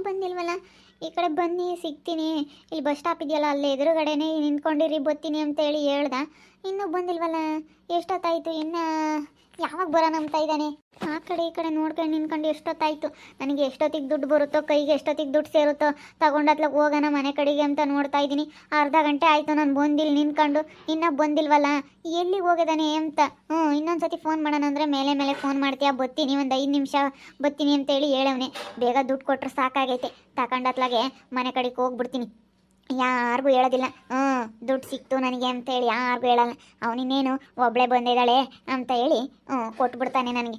ಬಂದಿಲ್ವಲ್ಲ. ಈ ಕಡೆ ಬನ್ನಿ ಸಿಗ್ತೀನಿ, ಇಲ್ಲಿ ಬಸ್ ಸ್ಟಾಪ್ ಇದೆಯಲ್ಲ ಅಲ್ಲಿ ಎದುರುಗಡೆನೇ ನಿಂತ್ಕೊಂಡಿರಿ ಬರ್ತೀನಿ ಅಂತ ಹೇಳಿ ಹೇಳ್ದ. ಇನ್ನೂ ಬಂದಿಲ್ವಲ್ಲ, ಎಷ್ಟೊತ್ತಾಯಿತು, ಇನ್ನು ಯಾವಾಗ ಬರೋಣ ಅಂತ ಇದ್ದಾನೆ. ಆ ಕಡೆ ಈ ಕಡೆ ನೋಡ್ಕೊಂಡು ನಿಂತ್ಕೊಂಡು ಎಷ್ಟೊತ್ತಾಯಿತು. ನನಗೆ ಎಷ್ಟೊತ್ತಿಗೆ ದುಡ್ಡು ಬರುತ್ತೋ, ಕೈಗೆ ಎಷ್ಟೊತ್ತಿಗೆ ದುಡ್ಡು ಸೇರುತ್ತೋ ತಗೊಂಡತ್ಲಾಗ ಹೋಗೋಣ ಮನೆ ಕಡೆಗೆ ಅಂತ ನೋಡ್ತಾ ಇದ್ದೀನಿ. ಅರ್ಧ ಗಂಟೆ ಆಯಿತು ನಾನು ಬಂದಿಲ್ಲ ನಿಂತ್ಕೊಂಡು, ಇನ್ನೂ ಬಂದಿಲ್ವಲ್ಲ, ಎಲ್ಲಿಗೆ ಹೋಗಿದ್ದಾನೆ ಅಂತ. ಇನ್ನೊಂದ್ಸತಿ ಫೋನ್ ಮಾಡೋಣ ಅಂದರೆ ಮೇಲೆ ಮೇಲೆ ಫೋನ್ ಮಾಡ್ತೀಯಾ, ಬತ್ತೀನಿ ಒಂದು 5 ನಿಮಿಷ ಬತ್ತೀನಿ ಅಂತೇಳಿ ಹೇಳವನೆ. ಬೇಗ ದುಡ್ಡು ಕೊಟ್ಟರೆ ಸಾಕಾಗೈತೆ, ತಗೊಂಡತ್ಲಾಗೆ ಮನೆ ಕಡೆಗೆ ಹೋಗ್ಬಿಡ್ತೀನಿ. ಯಾರಿಗೂ ಹೇಳೋದಿಲ್ಲ ದುಡ್ಡು ಸಿಕ್ತು ನನಗೆ ಅಂತೇಳಿ ಯಾರಿಗೂ ಹೇಳಲ್ಲ. ಅವನಿನ್ನೇನು ಒಬ್ಬಳೇ ಬಂದಿದ್ದಾಳೆ ಅಂತ ಹೇಳಿ ಕೊಟ್ಬಿಡ್ತಾನೆ ನನಗೆ.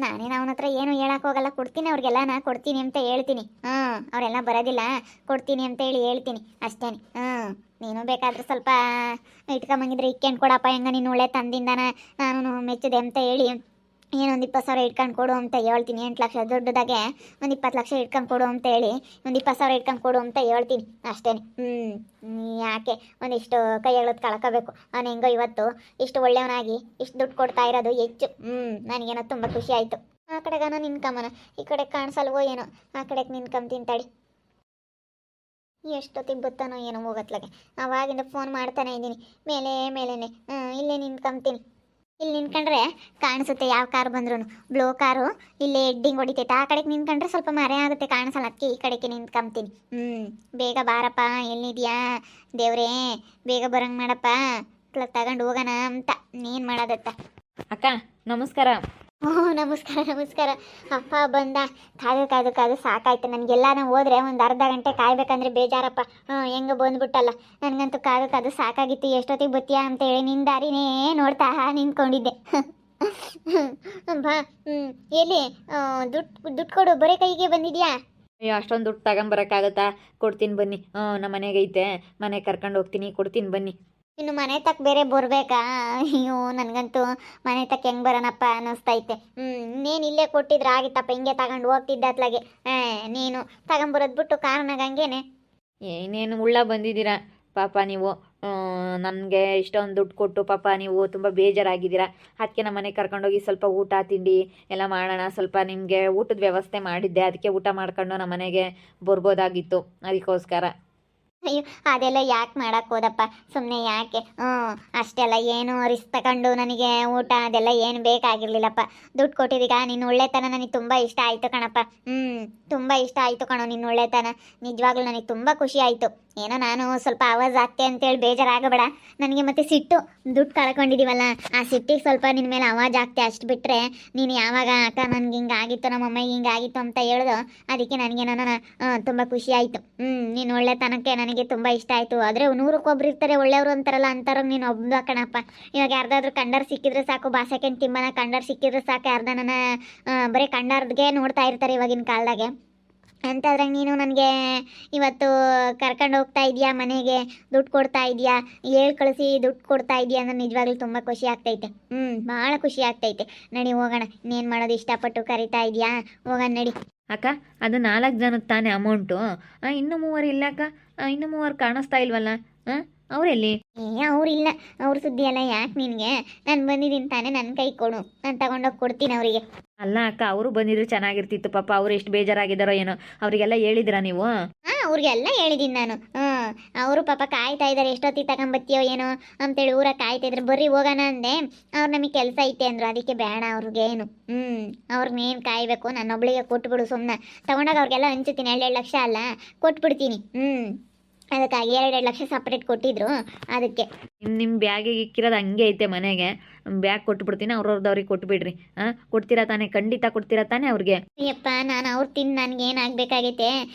ನಾನೇನು ಅವನ ಹತ್ರ ಏನು ಹೇಳೋಕ್ಕೋಗಲ್ಲ, ಕೊಡ್ತೀನಿ ಅವ್ರಿಗೆಲ್ಲ, ನಾ ಕೊಡ್ತೀನಿ ಅಂತ ಹೇಳ್ತೀನಿ. ಅವರೆಲ್ಲ ಬರೋದಿಲ್ಲ, ಕೊಡ್ತೀನಿ ಅಂತ ಹೇಳಿ ಹೇಳ್ತೀನಿ ಅಷ್ಟೇ. ನೀನು ಬೇಕಾದ್ರೆ ಸ್ವಲ್ಪ ಇಟ್ಕೊಂಬಂಗಿದ್ರೆ ಇಕ್ಕೊಂಡು ಕೊಡಪ್ಪ, ಹೆಂಗ ನೀನು ಒಳ್ಳೆ ತಂದಿಂದಾನ ನಾನು ಮೆಚ್ಚಿದೆ ಅಂತ ಹೇಳಿ ಏನೊಂದು 20,000 ಇಟ್ಕೊಂಡು ಕೊಡು ಅಂತ ಹೇಳ್ತೀನಿ. 8 ಲಕ್ಷ ದೊಡ್ಡದಾಗೆ ಒಂದು 20 ಲಕ್ಷ ಇಟ್ಕೊಂಡು ಕೊಡು ಅಂತ ಹೇಳಿ ಒಂದು 20,000 ಇಟ್ಕೊಂಡು ಕೊಡು ಅಂತ ಹೇಳ್ತೀನಿ ಅಷ್ಟೇ. ಯಾಕೆ ಒಂದಿಷ್ಟು ಕೈಯಗಳದ್ದು ಕಳ್ಕೋಬೇಕು. ಅವನು ಹೆಂಗೋ ಇವತ್ತು ಇಷ್ಟು ಒಳ್ಳೆಯವನಾಗಿ ಇಷ್ಟು ದುಡ್ಡು ಕೊಡ್ತಾ ಇರೋದು ಹೆಚ್ಚು. ನನಗೇನೋ ತುಂಬ ಖುಷಿ ಆಯಿತು. ಆ ಕಡೆಗಾನ ನಿನ್ಕಮ್ಮನ, ಈ ಕಡೆ ಕಾಣಿಸಲ್ವೋ ಏನೋ, ಆ ಕಡೆಗೆ ನಿನ್ಕಂತೀನಿ ತಡಿ. ಎಷ್ಟೊತ್ತಿಗೆ ಗೊತ್ತಾನೋ ಏನೋ ಹೋಗತ್ಲಾಗೆ. ಅವಾಗಿಂದ ಫೋನ್ ಮಾಡ್ತಾನೆ ಇದ್ದೀನಿ, ಮೇಲೇನೆ ಇಲ್ಲೇ ನಿನ್ಕಂತೀನಿ. ಇಲ್ಲಿ ನಿಂತ್ಕೊಂಡ್ರೆ ಕಾಣಿಸುತ್ತೆ ಯಾವ ಕಾರು ಬಂದ್ರು. ಬ್ಲೋ ಕಾರು ಇಲ್ಲಿ ಹೆಡ್ಡಿಂಗ್ ಹೊಡಿತೈತೆ, ಆ ಕಡೆಗೆ ನಿಂತ್ಕೊಂಡ್ರೆ ಸ್ವಲ್ಪ ಮರೆ ಆಗುತ್ತೆ, ಕಾಣಿಸಲ್ಲ. ಅದಕ್ಕೆ ಈ ಕಡೆಗೆ ನಿಂತ್ಕೊಂತೀನಿ. ಬೇಗ ಬಾರಪ್ಪ, ಎಲ್ಲಿದ್ಯಾ ದೇವ್ರೇ, ಬೇಗ ಬರಂಗೆ ಮಾಡಪ್ಪ, ತಗೊಂಡು ಹೋಗೋಣ ಅಂತ. ನೀನು ಮಾಡೋದತ್ತ. ಅಕ್ಕ ನಮಸ್ಕಾರ. ನಮಸ್ಕಾರ. ಅಪ್ಪ ಬಂದ. ಕಾದು ಸಾಕಾಯ್ತು ನನಗೆಲ್ಲ. ನಾವು ಹೋದ್ರೆ ಒಂದು ಅರ್ಧ ಗಂಟೆ ಕಾಯ್ಬೇಕಂದ್ರೆ ಬೇಜಾರಪ್ಪ. ಹೆಂಗೆ ಬಂದ್ಬಿಟ್ಟಲ್ಲ, ನನಗಂತೂ ಕಾದು ಸಾಕಾಗಿತ್ತು. ಎಷ್ಟೊತ್ತಿಗೆ ಬತ್ತೀಯಾ ಅಂತ ಹೇಳಿ ನಿನ್ನ ದಾರಿನೇ ನೋಡ್ತಾ ನಿಂತ್ಕೊಂಡಿದ್ದೆ. ಬಾ. ಎಲ್ಲಿ ದುಡ್ಡು ಕೊಡು, ಬರೀ ಕೈಗೆ ಬಂದಿದ್ಯಾ? ಅಯ್ಯೋ, ಅಷ್ಟೊಂದು ದುಡ್ಡು ತಗೊಂಬರೋಕ್ಕಾಗತ್ತಾ? ಕೊಡ್ತೀನಿ ಬನ್ನಿ. ನಮ್ಮ ಮನೆಗೆ ಐತೆ, ಮನೆಗೆ ಕರ್ಕೊಂಡು ಹೋಗ್ತೀನಿ, ಕೊಡ್ತೀನಿ ಬನ್ನಿ. ಇನ್ನು ಮನೆ ತಕ್ಕ ಬೇರೆ ಬರಬೇಕಾ? ಅಯ್ಯೋ, ನನಗಂತೂ ಮನೆ ತಕ್ಕ ಹೆಂಗೆ ಬರೋಣಪ್ಪ ಅನ್ನಿಸ್ತೈತೆ. ನೀನು ಇಲ್ಲೇ ಕೊಟ್ಟಿದ್ರೆ ಆಗಿತ್ತಪ್ಪ, ಹಿಂಗೆ ತಗೊಂಡು ಹೋಗ್ತಿದ್ದೆ ಅತ್ಲಾಗೆ. ನೀನು ತಗೊಂಬರೋದು ಬಿಟ್ಟು ಕಾರಣಕ್ಕೆ ಹಂಗೇನೆ. ಏನೇನು ಉಳ್ಳ ಬಂದಿದ್ದೀರಾ ಪಾಪ ನೀವು. ನನಗೆ ಇಷ್ಟೊಂದು ದುಡ್ಡು ಕೊಟ್ಟು ಪಾಪ ನೀವು ತುಂಬ ಬೇಜಾರಾಗಿದ್ದೀರಾ. ಅದಕ್ಕೆ ನಮ್ಮ ಮನೆಗೆ ಕರ್ಕೊಂಡೋಗಿ ಸ್ವಲ್ಪ ಊಟ ತಿಂಡಿ ಎಲ್ಲ ಮಾಡೋಣ, ಸ್ವಲ್ಪ ನಿಮಗೆ ಊಟದ ವ್ಯವಸ್ಥೆ ಮಾಡಿದ್ದೆ. ಅದಕ್ಕೆ ಊಟ ಮಾಡ್ಕೊಂಡು ನಮ್ಮ ಮನೆಗೆ ಬರ್ಬೋದಾಗಿತ್ತು, ಅದಕ್ಕೋಸ್ಕರ. ಅಯ್ಯೋ, ಅದೆಲ್ಲ ಯಾಕೆ ಮಾಡಕ್ಕೆ ಹೋದಪ್ಪ, ಸುಮ್ಮನೆ ಯಾಕೆ. ಅಷ್ಟೆಲ್ಲ ಏನು ರಿಸ್ಕ್ ತಗೊಂಡು ನನಗೆ ಊಟ ಅದೆಲ್ಲ ಏನು ಬೇಕಾಗಿರ್ಲಿಲ್ಲಪ್ಪ. ದುಡ್ಡು ಕೊಟ್ಟಿದ್ದೀಗ ನಿನ್ನ ಒಳ್ಳೆತನ ನನಗೆ ತುಂಬ ಇಷ್ಟ ಆಯಿತು ಕಣಪ್ಪ. ತುಂಬ ಇಷ್ಟ ಆಯಿತು ಕಣೋ ನಿನ್ನ ಒಳ್ಳೆತನ. ನಿಜವಾಗ್ಲೂ ನನಗೆ ತುಂಬ ಖುಷಿ ಆಯಿತು. ಏನೋ ನಾನು ಸ್ವಲ್ಪ ಆವಾಜ್ ಆಗ್ತೆ ಅಂತೇಳಿ ಬೇಜಾರಾಗಬೇಡ. ನನಗೆ ಮತ್ತೆ ಸಿಟ್ಟು, ದುಡ್ಡು ಕಳ್ಕೊಂಡಿದ್ದೀವಲ್ಲ, ಆ ಸಿಟ್ಟಿಗೆ ಸ್ವಲ್ಪ ನಿನ್ನ ಮೇಲೆ ಆವಾಜ್ ಆಗ್ತೆ, ಅಷ್ಟು ಬಿಟ್ಟರೆ ನೀನು ಯಾವಾಗ ಅಕ್ಕ ನನಗೆ ಹಿಂಗಾಗಿತ್ತು, ನಮ್ಮ ಅಮ್ಮಗೆ ಹಿಂಗಾಗಿತ್ತು ಅಂತ ಹೇಳ್ದು, ಅದಕ್ಕೆ ನನಗೇನೋ ತುಂಬ ಖುಷಿ ಆಯಿತು. ನೀನು ಒಳ್ಳೆತನಕ್ಕೆ ನನಗೆ ತುಂಬ ಇಷ್ಟ ಆಯಿತು. ಆದರೆ 100ಕ್ಕೆ ಇರ್ತಾರೆ ಒಳ್ಳೆಯವರು ಅಂತಾರಲ್ಲ, ಅಂತಾರಂಗೆ ನೀನು ಒಬ್ಬ ಕಣಪ್ಪ. ಇವಾಗ ಯಾರ್ದಾದ್ರೂ ಕಂಡರ್ ಸಿಕ್ಕಿದ್ರೆ ಸಾಕು, ಬಾಸೆಕೆಂಡ್ ತಿಮ್ಮನ ಕಂಡರ್ ಸಿಕ್ಕಿದ್ರೆ ಸಾಕು, ಯಾರ್ದ ನನ್ನ ಬರೀ ಕಂಡರ್ಗೆ ನೋಡ್ತಾ ಇರ್ತಾರೆ ಇವಾಗಿನ ಕಾಲದಾಗೆ. ಅಂತಾದ್ರಾಗ ನೀನು ನನಗೆ ಇವತ್ತು ಕರ್ಕೊಂಡು ಹೋಗ್ತಾ ಇದೆಯಾ, ಮನೆಗೆ ದುಡ್ಡು ಕೊಡ್ತಾ ಇದೆಯಾ, ಹೇಳಿ ಕಳಿಸಿ ದುಡ್ಡು ಕೊಡ್ತಾ ಇದೆಯಾ ಅಂದ್ರೆ ನಿಜವಾಗ್ಲೂ ತುಂಬ ಖುಷಿ ಆಗ್ತೈತೆ. ಭಾಳ ಖುಷಿ ಆಗ್ತೈತೆ. ನಡಿ ಹೋಗೋಣ. ಇನ್ನೇನು ಮಾಡೋದು, ಇಷ್ಟಪಟ್ಟು ಕರಿತಾ ಇದೆಯಾ, ಹೋಗೋಣ ನಡಿ. ಅಕ್ಕ, ಅದು 4 ಜನಕ್ಕೆ ತಾನೇ ಅಮೌಂಟು. ಇನ್ನೂ 3 ಇಲ್ಲ ಅಕ್ಕ, ಇನ್ನೂ 3 ಕಾಣಿಸ್ತಾ ಇಲ್ವಲ್ಲ? ಅವರೆಲ್ಲಿ? ಅವ್ರಿಲ್ಲ, ಅವ್ರ ಸುದ್ದಿ ಎಲ್ಲ ಯಾಕೆ ನಿನಗೆ? ನಾನು ಬಂದಿದ್ದೀನಿ ತಾನೇ, ನನ್ನ ಕೈ ಕೊಡು, ನಾನು ತಗೊಂಡೋಗಿ ಕೊಡ್ತೀನಿ ಅವರಿಗೆ. ಅಲ್ಲ ಅಕ್ಕ, ಅವರು ಬಂದಿದ್ರು ಚೆನ್ನಾಗಿರ್ತಿತ್ತು ಪಾಪ. ಅವ್ರು ಎಷ್ಟು ಬೇಜಾರಾಗಿದ್ದಾರೋ ಏನೋ. ಅವರಿಗೆಲ್ಲ ಹೇಳಿದಿರಾ ನೀವು? ಅವ್ರಿಗೆಲ್ಲ ಹೇಳಿದ್ದೀನಿ ನಾನು. ಅವರು ಪಾಪ ಕಾಯ್ತಾ ಇದ್ದಾರೆ, ಎಷ್ಟೊತ್ತಿಗೆ ತಗೊಂಬತ್ತೀಯೋ ಏನೋ ಅಂತೇಳಿ ಊರಾಗ ಕಾಯ್ತಾ ಇದ್ರು. ಬರ್ರಿ ಹೋಗೋಣ ಅಂದೆ, ಅವ್ರು ನಮಗೆ ಕೆಲಸ ಐತೆ ಅಂದರು. ಅದಕ್ಕೆ ಬೇಡ ಅವ್ರಿಗೇನು. ಅವ್ರಿಗೇನು ಕಾಯಬೇಕು, ನನ್ನೊಬ್ಳಿಗೆ ಕೊಟ್ಬಿಡು ಸುಮ್ಮನೆ. ತಗೊಂಡಾಗ ಅವ್ರಿಗೆಲ್ಲ ಹಂಚುತ್ತೀನಿ, 2 ಲಕ್ಷ ಅಲ್ಲ ಕೊಟ್ಬಿಡ್ತೀನಿ. ಅದಕ್ಕಾಗಿ 2 ಲಕ್ಷ ಸಪ್ರೇಟ್ ಕೊಟ್ಟಿದ್ರು, ಅದಕ್ಕೆ. ನಿಮ್ಮ ಬ್ಯಾಗಿಗೆ ಇಕ್ಕಿರೋದು ಹಂಗೆ ಐತೆ ಮನೆಗೆ. ಬ್ಯಾಗ್ ಕೊಟ್ಬಿಡ್ತೀನಿ, ಅವ್ರವ್ರದವ್ರಿಗೆ ಕೊಟ್ಬಿಡ್ರಿ. ಕೊಡ್ತೀರಾ ತಾನೇ? ಖಂಡಿತ ಕೊಡ್ತೀರಾ ತಾನೇ ಅವ್ರಿಗೆ? ಅಯ್ಯಪ್ಪ, ನಾನು ಅವ್ರು ತಿಂದು ನನಗೇನು ಆಗಬೇಕಾಗೈತೆ?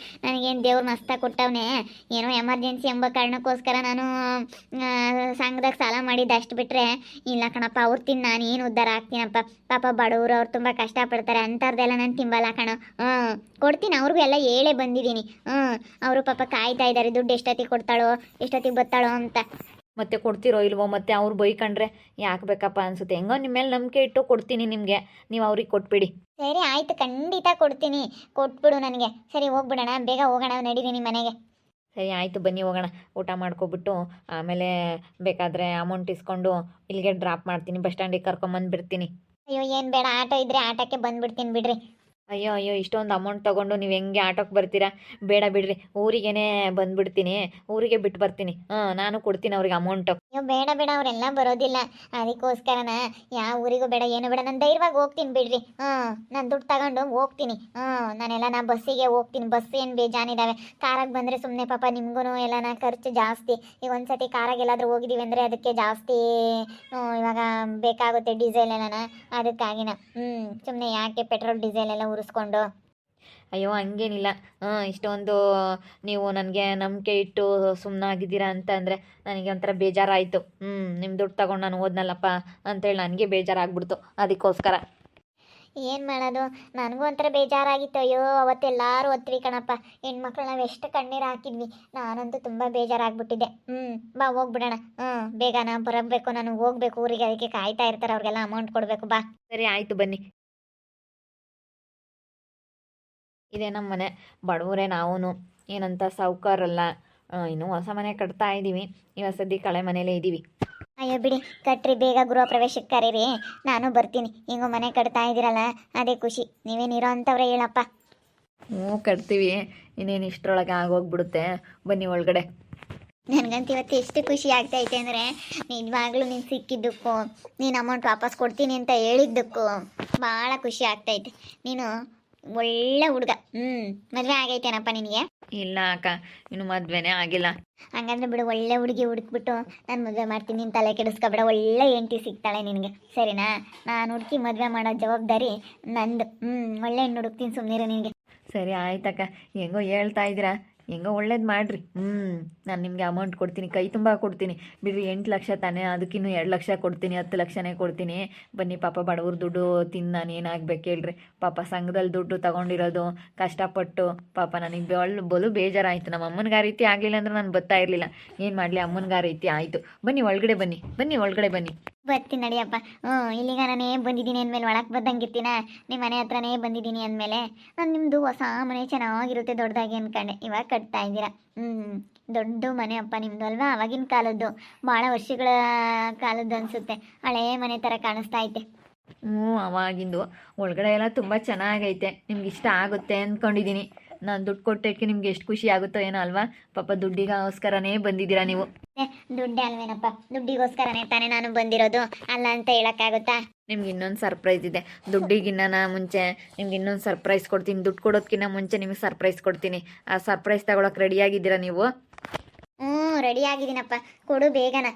ನನಗೇನು ದೇವ್ರು ಮಸ್ತಾಗಿ ಕೊಟ್ಟವನೇ. ಏನೋ ಎಮರ್ಜೆನ್ಸಿ ಎಂಬ ಕಾರಣಕ್ಕೋಸ್ಕರ ನಾನು ಸಂಘದಾಗ ಸಾಲ ಮಾಡಿದ್ದು, ಅಷ್ಟು ಬಿಟ್ಟರೆ ಇಲ್ಲ ಕಣಪ್ಪ. ಅವ್ರು ತಿಂದು ನಾನು ಏನು ಉದ್ಧಾರ ಆಗ್ತೀನಪ್ಪ. ಪಾಪ ಬಡವರು, ಅವ್ರು ತುಂಬ ಕಷ್ಟಪಡ್ತಾರೆ, ಅಂಥವ್ರದ್ದೆಲ್ಲ ನಾನು ತಿಂಬಲ್ಲ ಕಣೋ. ಕೊಡ್ತೀನಿ, ಅವ್ರಿಗೂ ಎಲ್ಲ ಹೇಳೇ ಬಂದಿದ್ದೀನಿ. ಅವರು ಪಾಪ ಕಾಯ್ತಾ ಇದ್ದಾರೆ, ದುಡ್ಡು ಎಷ್ಟೊತ್ತಿಗೆ ಕೊಡ್ತಾಳೋ, ಎಷ್ಟೊತ್ತಿಗೆ ಬರ್ತಾಳೋ ಅಂತ. ಮತ್ತೆ ಕೊಡ್ತಿರೋ ಇಲ್ವೋ? ಮತ್ತೆ ಅವ್ರು ಬೈಕೊಂಡ್ರೆ ಯಾಕೆ ಬೇಕಪ್ಪ ಅನ್ಸುತ್ತೆ. ಹೆಂಗೋ ನಿಮ್ಮ ಮೇಲೆ ನಂಬಿಕೆ ಇಟ್ಟು ಕೊಡ್ತೀನಿ ನಿಮಗೆ, ನೀವು ಅವ್ರಿಗೆ ಕೊಟ್ಬಿಡಿ. ಸರಿ ಆಯಿತು, ಖಂಡಿತ ಕೊಡ್ತೀನಿ, ಕೊಟ್ಬಿಡು ನನಗೆ. ಸರಿ ಹೋಗ್ಬಿಡೋಣ, ಬೇಗ ಹೋಗೋಣ, ನಡೀರಿ ಮನೆಗೆ. ಸರಿ ಆಯಿತು, ಬನ್ನಿ ಹೋಗೋಣ. ಊಟ ಮಾಡ್ಕೊಬಿಟ್ಟು ಆಮೇಲೆ ಬೇಕಾದರೆ ಅಮೌಂಟ್ ಇಸ್ಕೊಂಡು ಇಲ್ಲಿಗೆ ಡ್ರಾಪ್ ಮಾಡ್ತೀನಿ, ಬಸ್ ಸ್ಟ್ಯಾಂಡಿಗೆ ಕರ್ಕೊಂಬಂದುಬಿಡ್ತೀನಿ. ಅಯ್ಯೋ, ಏನು ಬೇಡ, ಆಟೋ ಇದ್ದರೆ ಆಟೋಕ್ಕೆ ಬಂದುಬಿಡ್ತೀನಿ ಬಿಡ್ರಿ. ಅಯ್ಯೋ ಅಯ್ಯೋ ಇಷ್ಟೊಂದು ಅಮೌಂಟ್ ತೊಗೊಂಡು ನೀವು ಹೆಂಗೆ ಆಟೋಕ್ಕೆ ಬರ್ತೀರಾ? ಬೇಡ ಬಿಡ್ರಿ, ಊರಿಗೇ ಬಂದುಬಿಡ್ತೀನಿ, ಊರಿಗೆ ಬಿಟ್ಟು ಬರ್ತೀನಿ. ನಾನು ಕೊಡ್ತೀನಿ ಅವ್ರಿಗೆ ಅಮೌಂಟು. ಅಯ್ಯೋ ಬೇಡ ಬೇಡ, ಅವರೆಲ್ಲ ಬರೋದಿಲ್ಲ. ಅದಕ್ಕೋಸ್ಕರನ ಯಾವ ಊರಿಗೂ ಬೇಡ, ಏನು ಬೇಡ, ನಾನು ಧೈರ್ಯವಾಗಿ ಹೋಗ್ತೀನಿ ಬಿಡ್ರಿ. ನಾನು ದುಡ್ಡು ತಗೊಂಡು ಹೋಗ್ತೀನಿ. ನಾ ಬಸ್ಸಿಗೆ ಹೋಗ್ತೀನಿ. ಬಸ್ ಏನು ಬೇಜಾನಿದ್ದಾವೆ. ಕಾರಾಗಿ ಬಂದರೆ ಸುಮ್ಮನೆ ಪಾಪ ನಿಮ್ಗೂ ಎಲ್ಲನ ಖರ್ಚು ಜಾಸ್ತಿ. ಈಗ ಒಂದ್ಸತಿ ಕಾರಾಗಿ ಎಲ್ಲಾದರೂ ಹೋಗಿದ್ದೀವಿ ಅಂದರೆ ಅದಕ್ಕೆ ಜಾಸ್ತಿ ಇವಾಗ ಬೇಕಾಗುತ್ತೆ ಡೀಸೆಲ್ ಎಲ್ಲನ. ಅದಕ್ಕಾಗಿನ ಸುಮ್ಮನೆ ಯಾಕೆ ಪೆಟ್ರೋಲ್ ಡೀಸೆಲ್ ಎಲ್ಲ ಉರಿಸ್ಕೊಂಡು. ಅಯ್ಯೋ ಹಂಗೇನಿಲ್ಲ. ಇಷ್ಟೊಂದು ನೀವು ನನಗೆ ನಂಬಿಕೆ ಇಟ್ಟು ಸುಮ್ಮನಾಗಿದ್ದೀರಾ ಅಂತ ಅಂದರೆ ನನಗೆ ಒಂಥರ ಬೇಜಾರಾಯಿತು. ನಿಮ್ಮ ದುಡ್ಡು ತಗೊಂಡು ನಾನು ಹೋದ್ನಲ್ಲಪ್ಪ ಅಂತೇಳಿ ನನಗೆ ಬೇಜಾರಾಗ್ಬಿಡ್ತು. ಅದಕ್ಕೋಸ್ಕರ ಏನು ಮಾಡೋದು, ನನಗೂ ಒಂಥರ ಬೇಜಾರಾಗಿತ್ತು. ಅಯ್ಯೋ ಅವತ್ತೆಲ್ಲರೂ ಒತ್ವಿ ಕಣಪ್ಪ, ಹೆಣ್ಮಕ್ಳು ನಾವು ಎಷ್ಟು ಕಣ್ಣೀರು ಹಾಕಿದ್ವಿ. ನಾನಂತೂ ತುಂಬ ಬೇಜಾರಾಗ್ಬಿಟ್ಟಿದ್ದೆ. ಬಾ ಹೋಗ್ಬಿಡೋಣ. ಬೇಗ ನಾನು ಬರಬೇಕು, ನಾನು ಹೋಗ್ಬೇಕು ಊರಿಗೆ. ಅದಕ್ಕೆ ಕಾಯ್ತಾ ಇರ್ತಾರೆ, ಅವ್ರಿಗೆಲ್ಲ ಅಮೌಂಟ್ ಕೊಡಬೇಕು. ಬಾ. ಸರಿ ಆಯಿತು ಬನ್ನಿ. ಇದೇ ನಮ್ಮ ಮನೆ. ಬಡವರೇ ನಾವು, ಏನಂತ ಸಾಹುಕಾರಲ್ಲ. ಇನ್ನೂ ಹೊಸ ಮನೆ ಕಟ್ತಾ ಇದ್ದೀವಿ. ಇವಾಗ ಸದ್ಯಕ್ಕೆ ಹಳೆ ಮನೇಲೇ ಇದ್ದೀವಿ. ಅಯ್ಯೋ ಬಿಡಿ, ಕಟ್ರಿ, ಬೇಗ ಗೃಹ ಪ್ರವೇಶಕ್ಕೆ ಕರೀರಿ, ನಾನು ಬರ್ತೀನಿ. ಹಿಂಗೋ ಮನೆ ಕಟ್ತಾ ಇದ್ದೀರಲ್ಲ ಅದೇ ಖುಷಿ. ನೀವೇನಿರೋ ಅಂಥವ್ರೆ ಹೇಳಪ್ಪ. ಕಟ್ತೀವಿ, ಇನ್ನೇನು ಇಷ್ಟರೊಳಗೆ ಆಗೋಗ್ಬಿಡುತ್ತೆ. ಬನ್ನಿ ಒಳಗಡೆ. ನನಗಂತ ಇವತ್ತು ಎಷ್ಟು ಖುಷಿ ಆಗ್ತೈತೆ ಅಂದರೆ, ನಿಜವಾಗ್ಲೂ ನೀನು ಸಿಕ್ಕಿದ್ದಕ್ಕೂ, ನೀನು ಅಮೌಂಟ್ ವಾಪಸ್ ಕೊಡ್ತೀನಿ ಅಂತ ಹೇಳಿದ್ದಕ್ಕೂ ಭಾಳ ಖುಷಿ ಆಗ್ತೈತೆ. ನೀನು ಒಳ್ಳೆ ಹುಡುಗ. ಮದುವೆ ಆಗೈತೇನಪ್ಪ ನಿನಗೆ? ಇಲ್ಲ ಅಕ್ಕ, ಇನ್ನು ಮದುವೆನೇ ಆಗಿಲ್ಲ. ಹಂಗಂದ್ರೆ ಬಿಡು, ಒಳ್ಳೆ ಹುಡುಗಿ ಹುಡುಕ್ಬಿಟ್ಟು ನಾನು ಮದುವೆ ಮಾಡ್ತೀನಿ. ನಿನ್ನ ತಲೆ ಕೆಡಿಸ್ಕೊಬೇಡ, ಒಳ್ಳೆ ಹೆಂಡತಿ ಸಿಗ್ತಾಳೆ ನಿನಗೆ, ಸರಿನಾ? ನಾನು ಹುಡುಕಿ ಮದುವೆ ಮಾಡೋ ಜವಾಬ್ದಾರಿ ನಂದು. ಒಳ್ಳೆ ಹೆಣ್ಣು ಹುಡುಕ್ತೀನಿ, ಸುಮ್ಮನಿರು ನಿನಗೆ. ಸರಿ ಆಯ್ತಕ್ಕ, ಹೆಂಗೋ ಹೇಳ್ತಾ ಇದ್ದೀರಾ, ಹೆಂಗೋ ಒಳ್ಳೇದು ಮಾಡಿರಿ. ನಾನು ನಿಮಗೆ ಅಮೌಂಟ್ ಕೊಡ್ತೀನಿ, ಕೈ ತುಂಬ ಕೊಡ್ತೀನಿ ಬಿಡ್ರಿ. 8 ಲಕ್ಷ ತಾನೇ, ಅದಕ್ಕಿನ್ನೂ 2 ಲಕ್ಷ ಕೊಡ್ತೀನಿ, 10 ಲಕ್ಷನೇ ಕೊಡ್ತೀನಿ. ಬನ್ನಿ ಪಾಪ, ಬಡವ್ರ ದುಡ್ಡು ತಿಂದು ನಾನು ಏನಾಗಬೇಕು ಹೇಳ್ರಿ. ಪಾಪ ಸಂಘದಲ್ಲಿ ದುಡ್ಡು ತಗೊಂಡಿರೋದು ಕಷ್ಟಪಟ್ಟು. ಪಾಪ ನನಗೆ ಬಲು ಬೇಜಾರಾಯಿತು. ನಮ್ಮ ಅಮ್ಮನಿಗೆ ಆ ರೀತಿ ಆಗಲಿಲ್ಲ ಅಂದ್ರೆ ನಾನು ಬರ್ತಾ ಇರಲಿಲ್ಲ. ಏನು ಮಾಡಲಿ, ಅಮ್ಮನಿಗೆ ಆ ರೀತಿ ಆಯಿತು. ಬನ್ನಿ ಒಳಗಡೆ ಬನ್ನಿ, ಬನ್ನಿ ಒಳಗಡೆ ಬನ್ನಿ. ಬರ್ತೀನಿ ನಡಿಯಪ್ಪ. ಇಲ್ಲಿಗ ನಾನೇ ಬಂದಿದ್ದೀನಿ ಅಂದಮೇಲೆ ಒಳಕ್ಕೆ ಬಂದಂಗಿರ್ತೀನ. ನಿಮ್ಮ ಮನೆ ಹತ್ರನೇ ಬಂದಿದ್ದೀನಿ ಅಂದಮೇಲೆ ನಾನು ನಿಮ್ಮದು ಹೊಸ ಮನೆ ಚೆನ್ನಾಗಿರುತ್ತೆ ದೊಡ್ಡದಾಗಿ ಅಂದ್ಕೊಂಡೆ. ಇವಾಗ ಕಟ್ತಾ ಇದ್ದೀರಾ. ದೊಡ್ಡ ಮನೆ ಅಪ್ಪ ನಿಮ್ಮದು ಅಲ್ವಾ? ಆವಾಗಿನ ಕಾಲದ್ದು, ಭಾಳ ವರ್ಷಗಳ ಕಾಲದ್ದು ಅನಿಸುತ್ತೆ. ಹಳೇ ಮನೆ ಥರ ಕಾಣಿಸ್ತಾ ಐತೆ. ಅವಾಗಿಂದು. ಒಳಗಡೆ ಎಲ್ಲ ತುಂಬ ಚೆನ್ನಾಗೈತೆ, ನಿಮ್ಗೆ ಇಷ್ಟ ಆಗುತ್ತೆ ಅಂದ್ಕೊಂಡಿದ್ದೀನಿ. ನಾನು ದುಡ್ಡು ಕೊಟ್ಟಕ್ಕೆ ನಿಮ್ಗೆ ಎಷ್ಟು ಖುಷಿ ಆಗುತ್ತೋ ಏನೋ ಅಲ್ವಾ? ಪಾಪ ದುಡ್ಡಿಗೋಸ್ಕರನೇ ಬಂದಿದ್ದೀರಾ ನೀವು. ದುಡ್ಡೇ ಅಲ್ವೇನಪ್ಪ, ದುಡ್ಡಿಗೋಸ್ಕರನೇ ತಾನೇ ನಾನು ಬಂದಿರೋದು. ಅಲ್ಲ ಅಂತ ಹೇಳೋಕ್ಕಾಗುತ್ತಾ? ನಿಮ್ಗೆ ಇನ್ನೊಂದು ಸರ್ಪ್ರೈಸ್ ಇದೆ. ದುಡ್ಡಿಗಿನ್ನ ಮುಂಚೆ ನಿಮ್ಗೆ ಇನ್ನೊಂದು ಸರ್ಪ್ರೈಸ್ ಕೊಡ್ತೀನಿ. ದುಡ್ಡು ಕೊಡೋದಕ್ಕಿಂತ ಮುಂಚೆ ನಿಮಗೆ ಸರ್ಪ್ರೈಸ್ ಕೊಡ್ತೀನಿ. ಆ ಸರ್ಪ್ರೈಸ್ ತಗೊಳಕ್ಕೆ ರೆಡಿಯಾಗಿದ್ದೀರಾ ನೀವು? ರೆಡಿ ಆಗಿದ್ದೀನಪ್ಪ, ಕೊಡು ಬೇಗನ.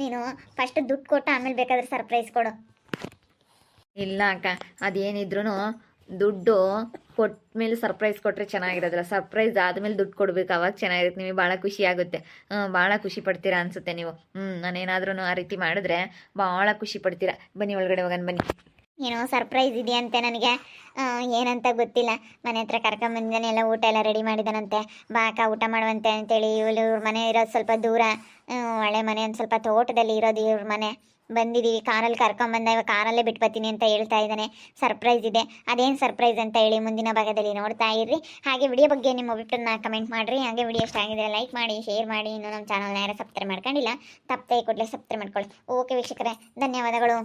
ನೀನು ಫಸ್ಟ್ ದುಡ್ಡು ಕೊಟ್ಟು ಆಮೇಲೆ ಬೇಕಾದ್ರೆ ಸರ್ಪ್ರೈಸ್ ಕೊಡು. ಇಲ್ಲ ಅಕ್ಕ, ಅದೇನಿದ್ರು ದುಡ್ಡು ಕೊಟ್ಟ ಮೇಲೆ ಸರ್ಪ್ರೈಸ್ ಕೊಟ್ಟರೆ ಚೆನ್ನಾಗಿರೋದಿಲ್ಲ. ಸರ್ಪ್ರೈಸ್ ಆದಮೇಲೆ ದುಡ್ಡು ಕೊಡ್ಬೇಕು, ಅವಾಗ ಚೆನ್ನಾಗಿರುತ್ತೆ. ನಿಮಗೆ ಭಾಳ ಖುಷಿ ಆಗುತ್ತೆ, ಭಾಳ ಖುಷಿ ಪಡ್ತೀರಾ ಅನಿಸುತ್ತೆ ನೀವು. ನಾನೇನಾದ್ರೂ ಆ ರೀತಿ ಮಾಡಿದ್ರೆ ಭಾಳ ಖುಷಿ ಪಡ್ತೀರಾ. ಬನ್ನಿ ಒಳಗಡೆ ಹೋಗೋಣ ಬನ್ನಿ. ಏನೋ ಸರ್ಪ್ರೈಸ್ ಇದೆಯಂತೆ ನನಗೆ, ಏನಂತ ಗೊತ್ತಿಲ್ಲ. ಮನೆ ಹತ್ರ ಕರ್ಕೊಂಬಂದಿದ್ದಾನೆ, ಎಲ್ಲ ಊಟ ಎಲ್ಲ ರೆಡಿ ಮಾಡಿದಾನಂತೆ. ಬಾ ಅಕ್ಕ ಊಟ ಮಾಡುವಂತೆ ಅಂತೇಳಿ. ಇವ್ರ ಮನೆ ಇರೋದು ಸ್ವಲ್ಪ ದೂರ, ಹಳೆ ಮನೆ ಒಂದು ಸ್ವಲ್ಪ ತೋಟದಲ್ಲಿ ಇರೋದು ಇವ್ರ ಮನೆ. ಬಂದಿದ್ದೀವಿ, ಕಾರಲ್ಲಿ ಕರ್ಕೊಂಬಂದ. ಇವಾಗ ಕಾರಲ್ಲೇ ಬಿಟ್ಟು ಬರ್ತೀನಿ ಅಂತ ಹೇಳ್ತಾ ಇದ್ದಾನೆ. ಸರ್ಪ್ರೈಸ್ ಇದೆ. ಅದೇನು ಸರ್ಪ್ರೈಸ್ ಅಂತ ಹೇಳಿ ಮುಂದಿನ ಭಾಗದಲ್ಲಿ ನೋಡ್ತಾ ಇರ್ರಿ. ಹಾಗೆ ವಿಡಿಯೋ ಬಗ್ಗೆ ನಿಮ್ಮ ಅಭಿಪ್ರಾಯನ ಕಮೆಂಟ್ ಮಾಡಿರಿ. ಹಾಗೆ ವಿಡಿಯೋ ಇಷ್ಟ ಆಗಿದ್ರೆ ಲೈಕ್ ಮಾಡಿ, ಶೇರ್ ಮಾಡಿ. ಇನ್ನು ನಮ್ಮ ಚಾನಲ್ನ ಯಾರು ಸಬ್ಸ್ಕ್ರೈಬ್ ಮಾಡ್ಕೊಂಡಿಲ್ಲ, ತಪ್ಪದೆ ಕೂಡಲೇ ಸಬ್ಸ್ಕ್ರೈಬ್ ಮಾಡ್ಕೊಳ್ಳಿ. ಓಕೆ ವೀಕ್ಷಕರೇ, ಧನ್ಯವಾದಗಳು.